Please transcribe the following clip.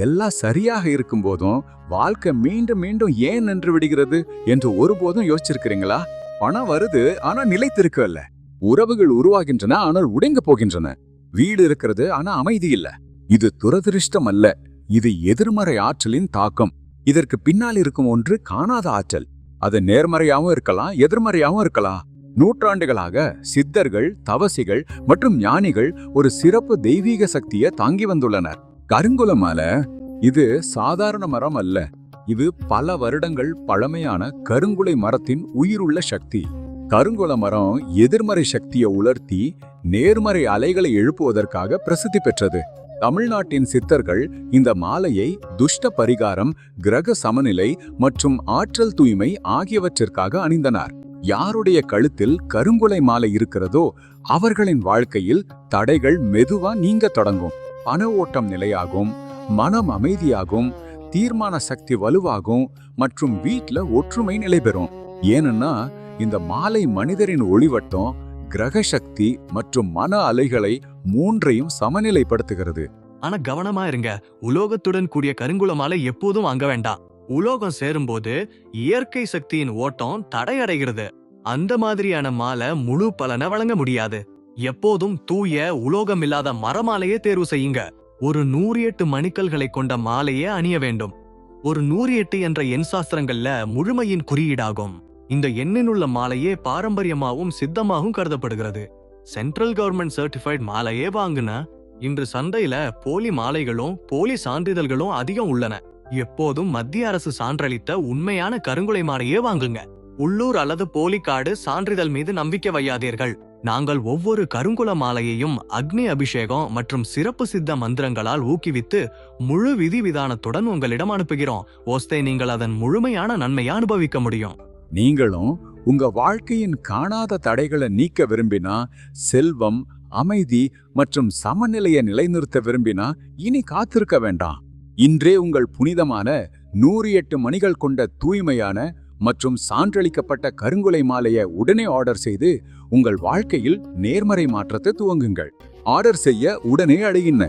எல்லாம் சரியாக இருக்கும் போதும் வாழ்க்கை மீண்டும் மீண்டும் ஏன் நின்று விடுகிறது என்று ஒருபோதும் யோசிச்சிருக்கிறீங்களா? பணம் வருது, ஆனா நிலைத்திருக்கல. உறவுகள் உருவாகின்றன, ஆனால் உடைந்து போகின்றன. வீடு இருக்கிறது, ஆனா அமைதி இல்ல. இது துரதிருஷ்டம் அல்ல, இது எதிர்மறை ஆற்றலின் தாக்கம். இதற்கு பின்னால் இருக்கும் ஒன்று காணாத ஆற்றல். அது நேர்மறையாவும் இருக்கலாம், எதிர்மறையாவும் இருக்கலாம். நூற்றாண்டுகளாக சித்தர்கள், தவசிகள் மற்றும் ஞானிகள் ஒரு சிறப்பு தெய்வீக சக்தியை தாங்கி வந்துள்ளனர். கருங்குல மாலை இது சாதாரண மரம் அல்ல. இது பல வருடங்கள் பழமையான கருங்குலை மரத்தின் உயிருள்ள சக்தி. கருங்குல மரம் எதிர்மறை சக்தியை உலர்த்தி நேர்மறை அலைகளை எழுப்புவதற்காக பிரசித்தி பெற்றது. தமிழ்நாட்டின் சித்தர்கள் இந்த மாலையை துஷ்ட பரிகாரம், கிரக சமநிலை மற்றும் ஆற்றல் தூய்மை ஆகியவற்றிற்காக அணிந்தனர். யாருடைய கழுத்தில் கருங்குலை மாலை இருக்கிறதோ அவர்களின் வாழ்க்கையில் தடைகள் மெதுவா நீங்க தொடங்கும். பண ஓட்டம் நிலையாகும், மனம் அமைதியாகும், தீர்மான சக்தி வலுவாகும் மற்றும் வீட்ல ஒற்றுமை நிலை பெறும். ஏனென்னா இந்த மாலை மனிதரின் ஒளிவட்டம், கிரக சக்தி மற்றும் மன அலைகளை மூன்றையும் சமநிலைப்படுத்துகிறது. ஆனா கவனமா இருங்க, உலோகத்துடன் கூடிய கருங்குல மாலை எப்போதும் வாங்க வேண்டாம். உலோகம் சேரும்போது இயற்கை சக்தியின் ஓட்டம் தடையடைகிறது. அந்த மாதிரியான மாலை முழு பலனை வழங்க முடியாது. எப்போதும் தூய உலோகம் இல்லாத மரமாலையே தேர்வு செய்யுங்க. ஒரு 108 மணிக்கல்களை கொண்ட மாலையே அணிய வேண்டும். ஒரு 108 என்ற எண் சாஸ்திரங்கள்ல முழுமையின் குறியீடாகும். இந்த எண்ணினுள்ள மாலையே பாரம்பரியமாகவும் சித்தமாகவும் கருதப்படுகிறது. சென்ட்ரல் கவர்மெண்ட் சர்டிஃபைட் மாலையே வாங்குன. இன்று சந்தையில போலி மாலைகளும் போலி சான்றிதழ்களும் அதிகம் உள்ளன. எப்போதும் மத்திய அரசு சான்றளித்த உண்மையான கருங்குலை மாலையே வாங்குங்க. உள்ளூர் அல்லது போலி கார்டு சான்றிதழ் மீது நம்பிக்கை வையாதீர்கள். நாங்கள் ஒவ்வொரு கருங்குல மாலையையும் அக்னி அபிஷேகம் மற்றும் சிறப்பு சித்த மந்திரங்களால் ஊக்குவித்து முழு விதி விதானத்துடன் உங்களிடம் அனுப்புகிறோம். ஓஸ்தே நீங்கள் அதன் முழுமையான நன்மையை அனுபவிக்க முடியும். நீங்களும் உங்க வாழ்க்கையின் காணாத தடைகளை நீக்க விரும்பினா, செல்வம், அமைதி மற்றும் சமநிலையை நிலைநிறுத்த விரும்பினா இனி காத்திருக்க வேண்டாம். இன்றே உங்கள் புனிதமான 108 மணிகள் கொண்ட தூய்மையான மற்றும் சான்றளிக்கப்பட்ட கருங்குலை மாலையை உடனே ஆர்டர் செய்து உங்கள் வாழ்க்கையில் நேர்மறை மாற்றத்தை துவங்குங்கள். ஆர்டர் செய்ய உடனே அழையுங்க.